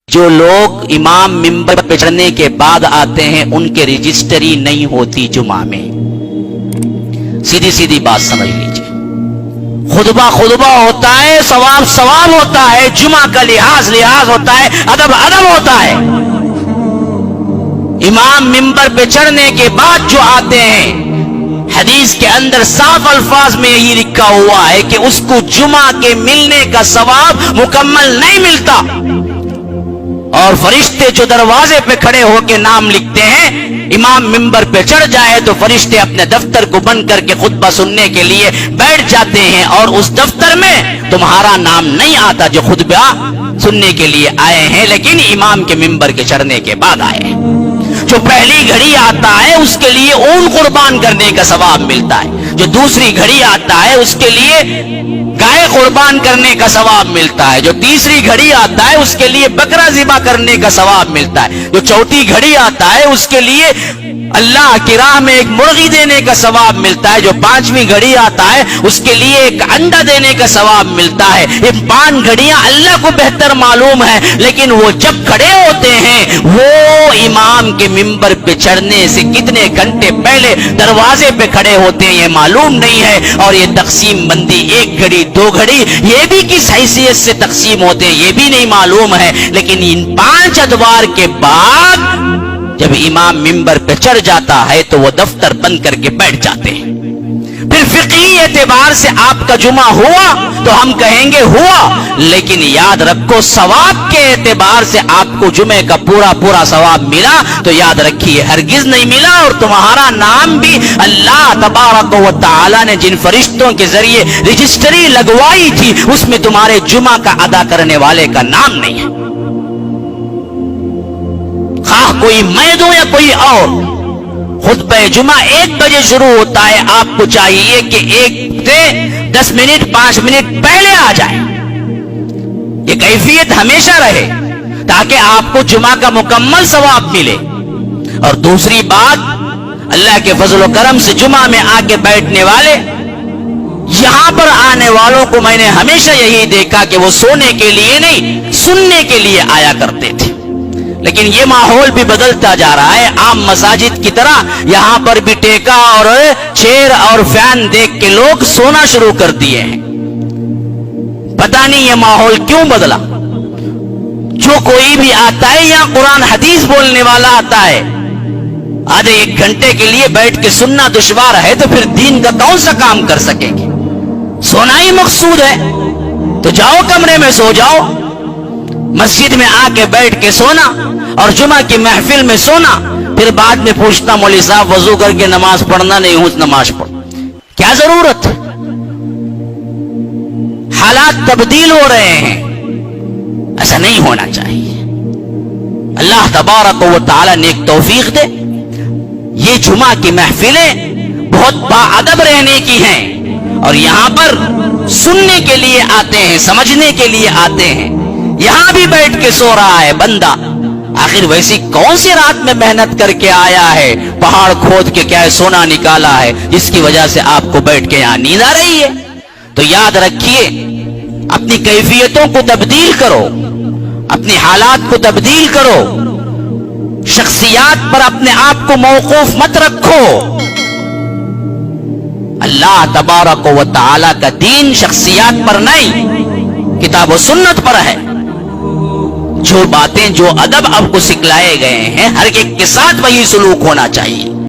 جو لوگ امام منبر پہ چڑھنے کے بعد آتے ہیں ان کے رجسٹری نہیں ہوتی جمعہ میں. سیدھی سیدھی بات سمجھ لیجیے. خطبہ ہوتا ہے، ثواب ہوتا ہے، جمعہ کا لحاظ ہوتا ہے، ادب ہوتا ہے. امام منبر پہ چڑھنے کے بعد جو آتے ہیں، حدیث کے اندر صاف الفاظ میں یہی لکھا ہوا ہے کہ اس کو جمعہ کے ملنے کا ثواب مکمل نہیں ملتا. اور فرشتے جو دروازے پہ کھڑے ہو کے نام لکھتے ہیں، امام منبر پہ چڑھ جائے تو فرشتے اپنے دفتر کو بند کر کے خطبہ سننے کے لیے بیٹھ جاتے ہیں، اور اس دفتر میں تمہارا نام نہیں آتا جو خطبہ سننے کے لیے آئے ہیں لیکن امام کے منبر کے چڑھنے کے بعد آئے ہیں. جو پہلی گھڑی آتا ہے اس کے لیے اون قربان کرنے کا ثواب ملتا ہے. جو دوسری گھڑی آتا ہے اس کے لیے گائے قربان کرنے کا ثواب ملتا ہے. جو تیسری گھڑی آتا ہے اس کے لیے بکرا ذبح کرنے کا ثواب ملتا ہے. جو چوتھی گھڑی آتا ہے اس کے لیے اللہ کی راہ میں ایک مرغی دینے کا ثواب ملتا ہے. جو پانچویں گھڑی آتا ہے اس کے لیے ایک انڈا دینے کا ثواب ملتا ہے. یہ 5 گھڑیاں اللہ کو بہتر معلوم ہے، لیکن وہ جب کھڑے ہوتے ہیں وہ امام کے منبر پہ چڑھنے سے کتنے گھنٹے پہلے دروازے پہ کھڑے ہوتے ہیں یہ معلوم نہیں ہے. اور یہ تقسیم بندی 1 گھڑی 2 گھڑی یہ بھی کس حیثیت سے تقسیم ہوتے ہیں یہ بھی نہیں معلوم ہے. لیکن ان 5 ادوار کے بعد جب امام منبر پہ چڑھ جاتا ہے تو وہ دفتر بند کر کے بیٹھ جاتے ہیں. پھر فقہی اعتبار سے آپ کا جمعہ ہوا تو ہم کہیں گے ہوا، لیکن یاد رکھو ثواب کے اعتبار سے آپ کو جمعے کا پورا ثواب ملا تو یاد رکھیے ہرگز نہیں ملا. اور تمہارا نام بھی اللہ تبارک و تعالی نے جن فرشتوں کے ذریعے رجسٹری لگوائی تھی اس میں تمہارے جمعہ کا ادا کرنے والے کا نام نہیں ہے. خواہ کوئی میں دوں یا کوئی اور. خطبہ جمعہ 1 بجے شروع ہوتا ہے، آپ کو چاہیے کہ 1 سے 10 منٹ 5 منٹ پہلے آ جائیں. یہ کیفیت ہمیشہ رہے تاکہ آپ کو جمعہ کا مکمل ثواب ملے. اور دوسری بات، اللہ کے فضل و کرم سے جمعہ میں آ کے بیٹھنے والے، یہاں پر آنے والوں کو میں نے ہمیشہ یہی دیکھا کہ وہ سونے کے لیے نہیں سننے کے لیے آیا کرتے تھے. لیکن یہ ماحول بھی بدلتا جا رہا ہے. عام مساجد کی طرح یہاں پر بھی ٹیکا اور چیئر اور فین دیکھ کے لوگ سونا شروع کر دیے ہیں. پتہ نہیں یہ ماحول کیوں بدلا. جو کوئی بھی آتا ہے یا قرآن حدیث بولنے والا آتا ہے آدھے 1 گھنٹے کے لیے بیٹھ کے سننا دشوار ہے تو پھر دین کا کون سا کام کر سکیں گے. سونا ہی مقصود ہے تو جاؤ کمرے میں سو جاؤ. مسجد میں آ کے بیٹھ کے سونا اور جمعہ کی محفل میں سونا، پھر بعد میں پوچھنا مولوی صاحب وضو کر کے نماز پڑھنا نہیں ہوں نماز پڑھ. کیا ضرورت ہے؟ حالات تبدیل ہو رہے ہیں، ایسا نہیں ہونا چاہیے. اللہ تبارک و تعالی نے ایک توفیق دے. یہ جمعہ کی محفلیں بہت باادب رہنے کی ہیں اور یہاں پر سننے کے لیے آتے ہیں، سمجھنے کے لیے آتے ہیں. یہاں بھی بیٹھ کے سو رہا ہے بندہ. آخر ویسی کون سی رات میں محنت کر کے آیا ہے، پہاڑ کھود کے کیا سونا نکالا ہے جس کی وجہ سے آپ کو بیٹھ کے یہاں نیند آ رہی ہے. تو یاد رکھیے اپنی کیفیتوں کو تبدیل کرو، اپنی حالات کو تبدیل کرو. شخصیات پر اپنے آپ کو موقوف مت رکھو. اللہ تبارک و تعالی کا دین شخصیات پر نہیں کتاب و سنت پر ہے. جو باتیں جو ادب آپ کو سکھلائے گئے ہیں ہر ایک کے ساتھ وہی سلوک ہونا چاہیے.